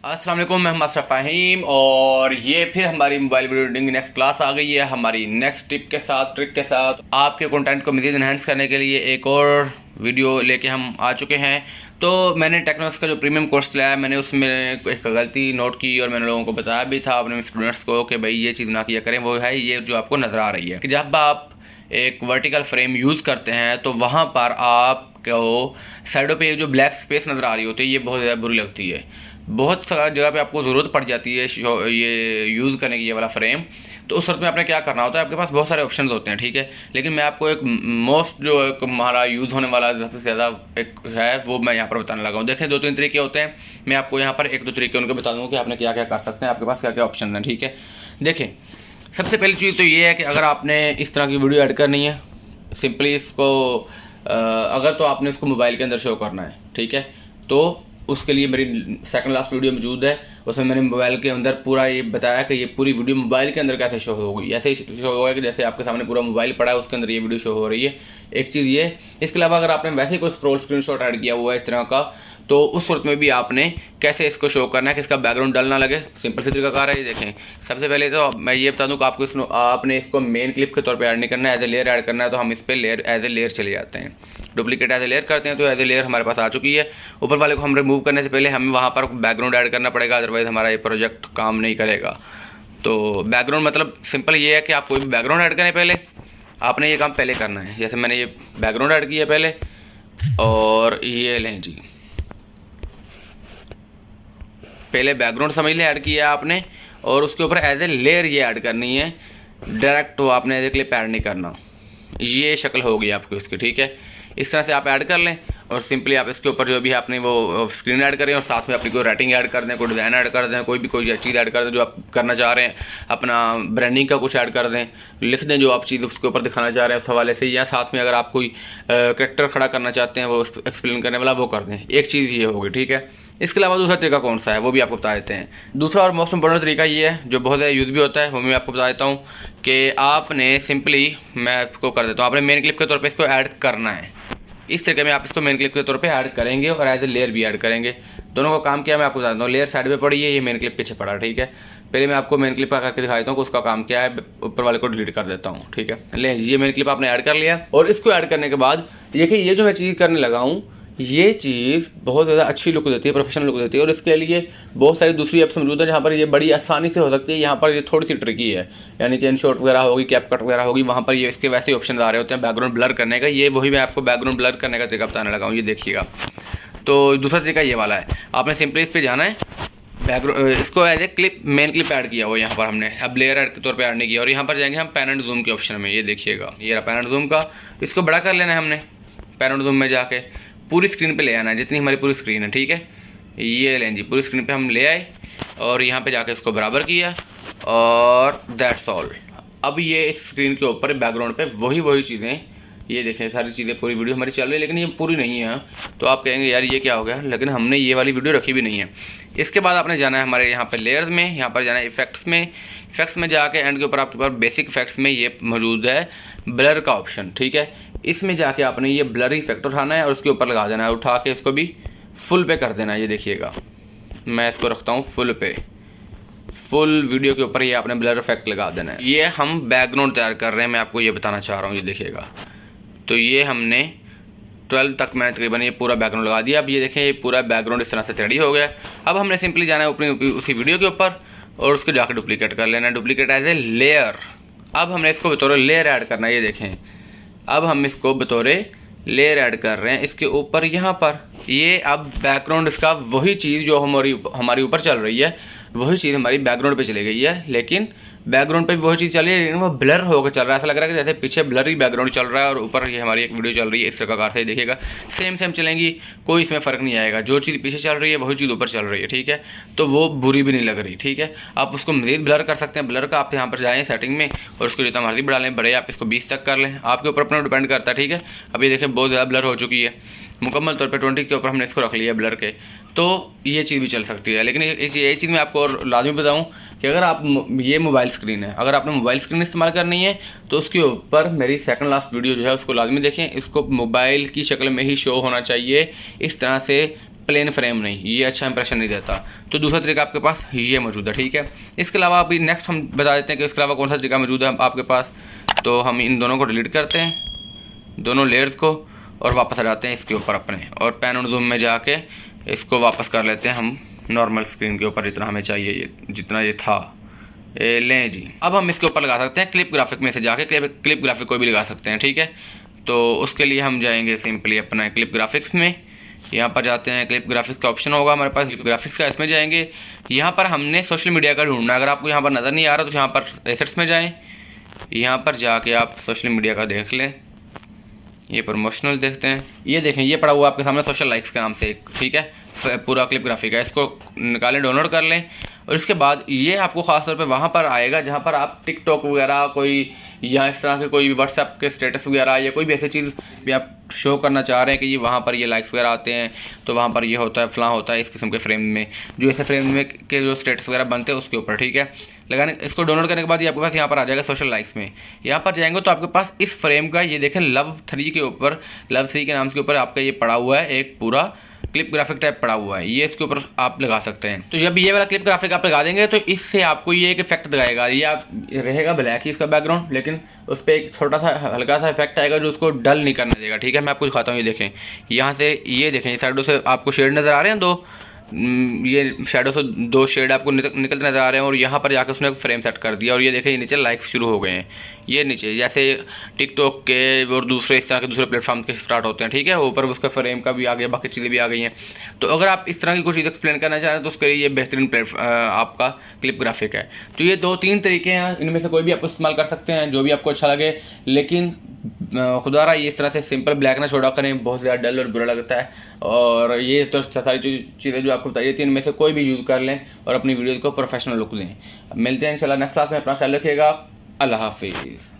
अस्सलाम वालेकुम, मैं मास्टर फ़हीम और ये फिर हमारी मोबाइल वीडियो एडिटिंग की नेक्स्ट क्लास आ गई है हमारी नेक्स्ट टिप के साथ, ट्रिक के साथ। आपके कंटेंट को मज़ीद इन्हांस करने के लिए एक और वीडियो लेके हम आ चुके हैं। तो मैंने टेक्नोलॉक्स का जो प्रीमियम कोर्स लिया है, मैंने उसमें एक गलती नोट की और मैंने लोगों को बताया भी था अपने स्टूडेंट्स को कि भाई ये चीज़ ना किया करें। वो है ये जो आपको नज़र आ रही है कि जब आप एक वर्टिकल फ्रेम यूज़ करते हैं तो वहाँ पर आपको साइडों पे जो ब्लैक स्पेस नज़र आ रही होती है, ये बहुत ज़्यादा बुरी लगती है। बहुत सारा जगह पे आपको ज़रूरत पड़ जाती है ये यूज़ करने की, ये वाला फ्रेम। तो उस वक्त में आपने क्या करना होता है, आपके पास बहुत सारे ऑप्शंस होते हैं, ठीक है। लेकिन मैं आपको एक मोस्ट जो एक हमारा यूज़ होने वाला ज़्यादा से ज़्यादा एक है वो मैं यहाँ पर बताने लगा हूँ। देखें, 2-3 तरीके होते हैं। मैं आपको यहाँ पर 1-2 तरीके उनको बता दूँगा कि आपने क्या क्या कर सकते हैं, आपके पास क्या क्या ऑप्शन हैं, ठीक है। देखें, सबसे पहली चीज़ तो ये है कि अगर आपने इस तरह की वीडियो ऐड करनी है, सिंपली इसको अगर तो आपने इसको मोबाइल के अंदर शो करना है, ठीक है। तो उसके लिए मेरी सेकंड लास्ट वीडियो मौजूद है, उसमें मैंने मोबाइल के अंदर पूरा ये बताया कि ये पूरी वीडियो मोबाइल के अंदर कैसे शो होगी। ऐसे ही शो होगा कि जैसे आपके सामने पूरा मोबाइल पड़ा है, उसके अंदर ये वीडियो शो हो रही है। एक चीज़ ये। इसके अलावा अगर आपने वैसे ही कोई स्क्रॉल स्क्रीनशॉट ऐड किया हुआ है इस तरह का, तो उस सूरत में भी आपने कैसे इसको शो करना है कि इसका बैकग्राउंड डल ना लगे। सिंपल सी तरीकाकार है ये। देखें, सबसे पहले तो मैं ये बता दूं कि आपने इसको मेन क्लिप के तौर पे ऐड नहीं करना है, एज ए लेयर ऐड करना है। तो हम इस पर लेयर एज ए लेयर चले जाते हैं, डुप्लीकेट एज ए लेयर करते हैं। तो एज ए लेयर हमारे पास आ चुकी है। ऊपर वाले को हम रिमूव करने से पहले हमें वहाँ पर बैकग्राउंड ऐड करना पड़ेगा, अदरवाइज़ हमारा ये प्रोजेक्ट काम नहीं करेगा। तो बैकग्राउंड मतलब सिंपल ये है कि आप कोई भी बैकग्राउंड ऐड करें, पहले आपने ये काम पहले करना है। जैसे मैंने ये बैकग्राउंड ऐड किया पहले, और ये लें जी, पहले बैकग्राउंड समझ लें ऐड किया आपने, और उसके ऊपर एज ए लेयर ये ऐड करनी है। डायरेक्ट तो आपने एज ए क्लिप ऐड नहीं करना। ये शक्ल होगी आपकी उसकी, ठीक है। इस तरह से आप ऐड कर लें और सिंपली आप इसके ऊपर जो भी आपने वो स्क्रीन ऐड करें और साथ में अपनी कोई राइटिंग ऐड कर दें, कोई डिज़ाइन ऐड कर दें, कोई चीज़ ऐड कर दें जो आप करना चाह रहे हैं। अपना ब्रांडिंग का कुछ ऐड कर दें, लिख दें जो आप चीज़ उसके ऊपर दिखाना चाह रहे हैं उस हवाले से। या साथ में अगर आप कोई कैरेक्टर खड़ा करना चाहते हैं वो एक्सप्लेन करने वाला, वो कर दें। एक चीज़ ये होगी, ठीक है। इसके अलावा दूसरा तरीका कौन सा है वो भी आपको बता देते हैं। दूसरा और मोस्ट इंपॉर्टेंट तरीका ये है जो बहुत ज़्यादा यूज़ भी होता है, वो मैं आपको बता देता हूँ कि आपने सिंपली, मैं इसको कर देता हूँ, आपने मेन क्लिप के तौर पे इसको ऐड करना है। इस तरीके में आप इसको मेन क्लिप के तौर पे ऐड करेंगे और एज ए लेयर भी ऐड करेंगे। दोनों का काम किया मैं आपको बता देता हूँ। लेयर साइड पे पड़ी है, ये मेन क्लिप पीछे पड़ा, ठीक है। पहले मैं आपको मेन क्लिप का करके दिखा देता हूँ कि उसका काम क्या है। ऊपर वाले को डिलीट कर देता हूँ, ठीक है। ले, ये मेन क्लिप आपने ऐड कर लिया और इसको ऐड करने के बाद देखिए, ये जो मैं चीज़ करने लगा हूँ, ये चीज़ बहुत ज़्यादा अच्छी लुक देती है, प्रोफेशनल लुक देती है। और इसके लिए बहुत सारी दूसरी ऐप्स मौजूद है जहाँ पर ये बड़ी आसानी से हो सकती है। यहाँ पर ये थोड़ी सी ट्रिकी है, यानी कि इनशॉट वगैरह होगी, कैपकट वगैरह होगी, वहाँ पर ये इसके वैसे ऑप्शन आ रहे होते हैं बैकग्राउंड ब्लर करने का। ये वही मैं आपको बैकग्राउंड ब्लर करने का तरीका बताने लगा हूँ, ये देखिएगा। तो दूसरा तरीका ये वाला है, आपने सिंपली इस पर जाना है, बैकग्राउंड इसको as a clip main clip add किया वो यहाँ पर हमने, अब लेयर ऐड के तौर पर ऐड नहीं किया। और यहाँ पर जाएंगे हम पैन एंड जूम के ऑप्शन में, ये देखिएगा, ये रहा पैन एंड जूम का। इसको बड़ा कर लेना है हमने, पैन एंड जूम में जाके पूरी स्क्रीन पे ले आना है, जितनी हमारी पूरी स्क्रीन है, ठीक है। ये लें जी, पूरी स्क्रीन पे हम ले आए और यहाँ पे जाके इसको बराबर किया और दैट्स ऑल। अब ये इस स्क्रीन के ऊपर बैकग्राउंड पे वही चीज़ें, ये देखें सारी चीज़ें, पूरी वीडियो हमारी चल रही है, लेकिन ये पूरी नहीं है। तो आप कहेंगे यार ये क्या हो गया, लेकिन हमने ये वाली वीडियो रखी भी नहीं है। इसके बाद आपने जाना है हमारे यहाँ पर लेयर्स में, यहाँ पर जाना है इफेक्ट्स में। इफेक्ट्स में जाके एंड के ऊपर आपके पास बेसिक इफेक्ट्स में ये मौजूद है ब्लर का ऑप्शन, ठीक है। इसमें जाके आपने ये ब्लर इफेक्ट उठाना है और उसके ऊपर लगा देना है, उठा के इसको भी फुल पे कर देना है। ये देखिएगा, मैं इसको रखता हूँ फुल पे, फुल वीडियो के ऊपर ये आपने ब्लर इफेक्ट लगा देना है। ये हम बैकग्राउंड तैयार कर रहे हैं, मैं आपको ये बताना चाह रहा हूँ, ये देखिएगा। तो ये हमने 12 तक मैंने तकरीबन ये पूरा बैकग्राउंड लगा दिया। अब ये देखें, ये पूरा बैकग्राउंड इस तरह से रेडी हो गया। अब हमने सिंपली जाना है ऊपरी उसी वीडियो के ऊपर और उसको जाकर डुप्लीकेट कर लेना है, डुप्लीकेट एज ए लेयर। अब हमने इसको बतौर लेयर ऐड करना है, ये देखें। अब हम इसको बतौर लेयर ऐड कर रहे हैं इसके ऊपर, यहाँ पर ये अब बैकग्राउंड इसका वही चीज़ जो हमारी ऊपर चल रही है, वही चीज़ हमारी बैकग्राउंड पे चली गई है। लेकिन बैकग्राउंड पे भी वही चीज़ चल रही है, लेकिन वो ब्लर होकर चल रहा है। ऐसा लग रहा है कि जैसे पीछे ब्लर ही बैकग्राउंड चल रहा है और ऊपर ये हमारी एक वीडियो चल रही है। इस प्रकार से देखिएगा, सेम चलेंगी, कोई इसमें फ़र्क नहीं आएगा। जो चीज़ पीछे चल रही है वही चीज़ ऊपर चल रही है, ठीक है। तो वो बुरी भी नहीं लग रही, ठीक है। आप उसको मज़ीद ब्लर कर सकते हैं। ब्लर का आप यहाँ पर जाएँ सेटिंग में और उसको जितना मर्जी बढ़ा लें, बड़े आप इसको 20 तक कर लें, आपके ऊपर अपना डिपेंड करता है, ठीक है। अब ये देखें बहुत ज़्यादा ब्लर हो चुकी है, मुकम्मल तौर पे 20 के ऊपर हमने इसको रख लिया ब्लर के। तो ये चीज़ भी चल सकती है। लेकिन ये चीज़ मैं आपको और लाजमी बताऊँ कि अगर आप, ये मोबाइल स्क्रीन है, अगर आपने मोबाइल स्क्रीन इस्तेमाल करनी है तो उसके ऊपर मेरी सेकंड लास्ट वीडियो जो है उसको लाजमी देखें। इसको मोबाइल की शक्ल में ही शो होना चाहिए, इस तरह से प्लेन फ्रेम नहीं, ये अच्छा इंप्रेशन नहीं देता। तो दूसरा तरीका आपके पास ये मौजूद है, ठीक है। इसके अलावा अभी नेक्स्ट हम बता देते हैं कि इसके अलावा कौन सा तरीका मौजूद है आपके पास। तो हम इन दोनों को डिलीट करते हैं, दोनों लेयर्स को, और वापस आ जाते हैं इसके ऊपर अपने, और पैन और जूम में जाके इसको वापस कर लेते हैं हम नॉर्मल स्क्रीन के ऊपर जितना हमें चाहिए, ये जितना ये था। लें जी, अब हम इसके ऊपर लगा सकते हैं क्लिप ग्राफिक में से जाके, क्लिप ग्राफिक कोई भी लगा सकते हैं, ठीक है। तो उसके लिए हम जाएंगे सिंपली अपना क्लिप ग्राफिक्स में, यहाँ पर जाते हैं, क्लिप ग्राफिक्स का ऑप्शन होगा हमारे पास, क्लिप ग्राफिक्स का, इसमें जाएंगे। यहाँ पर हमने सोशल मीडिया का ढूंढना है, अगर आपको यहाँ पर नज़र नहीं आ रहा तो यहाँ पर एसेट्स में जाएँ, यहाँ पर जाके आप सोशल मीडिया का देख लें, ये प्रमोशनल देखते हैं, ये देखें ये पड़ा हुआ आपके सामने सोशल लाइक्स के नाम से एक, ठीक है, पूरा क्लिप ग्राफिक है। इसको निकालें, डाउनलोड कर लें, और इसके बाद ये आपको ख़ास तौर पे वहाँ पर आएगा जहाँ पर आप टिकटॉक वगैरह कोई, या इस तरह के कोई व्हाट्सएप के स्टेटस वगैरह या कोई भी ऐसी चीज़ भी आप शो करना चाह रहे हैं कि ये वहाँ पर ये लाइक्स वगैरह आते हैं, तो वहाँ पर ये होता है, फलां होता है, इस किस्म के फ्रेम में, जो ऐसे फ्रेम में के जो स्टेटस वगैरह बनते हैं उसके ऊपर, ठीक है। लगाने, इसको डाउनलोड करने के बाद ये आपके पास यहाँ पर आ जाएगा सोशल लाइक्स में। यहाँ पर जाएंगे तो आपके पास इस फ्रेम का, ये देखें लव 3 के ऊपर, लव 3 के नाम के ऊपर आपका ये पड़ा हुआ है, एक पूरा क्लिप ग्राफिक टाइप पड़ा हुआ है, ये इसके ऊपर आप लगा सकते हैं। तो जब ये वाला क्लिप ग्राफिक आप लगा देंगे तो इससे आपको ये एक इफेक्ट दिखाएगा, ये आप रहेगा ब्लैक ही इसका बैकग्राउंड, लेकिन उस पर एक छोटा सा हल्का सा इफेक्ट आएगा जो उसको डल नहीं करने देगा, ठीक है। मैं आपको दिखाता हूँ, ये देखें, यहाँ से ये देखें, इस साइडों से आपको शेड नज़र आ रहे हैं, दो ये शैडो से 2 शेड आपको निकलते नज़र आ रहे हैं, और यहाँ पर जाकर उसने फ्रेम सेट कर दिया, और ये देखें ये नीचे लाइक्स शुरू हो गए हैं, ये नीचे जैसे टिकटॉक के और दूसरे इस तरह के दूसरे प्लेटफॉर्म के स्टार्ट होते हैं, ठीक है। ऊपर उसका फ्रेम का भी आ गया, बाकी चीज़ें भी आ गई हैं। तो अगर आप इस तरह की कुछ चीज़ एक्सप्लेन करना चाह रहे हैं तो उसके लिए ये बेहतरीन आपका क्लिप ग्राफिक है। तो ये 2-3 तरीके हैं, इनमें से कोई भी आप इस्तेमाल कर सकते हैं, जो भी आपको अच्छा लगे, लेकिन खुदारा ये इस तरह से सिंपल ब्लैक ना छोड़ा करें, बहुत ज़्यादा डल और बुरा लगता है। और ये तो सारी चीज़ें जो आपको बताइए, 3 में से कोई भी यूज़ कर लें और अपनी वीडियोज़ को प्रोफेशनल लुक दें। मिलते हैं इंशाल्लाह नेक्स्ट क्लास में, अपना ख्याल रखिएगा, अल्लाह हाफिज़।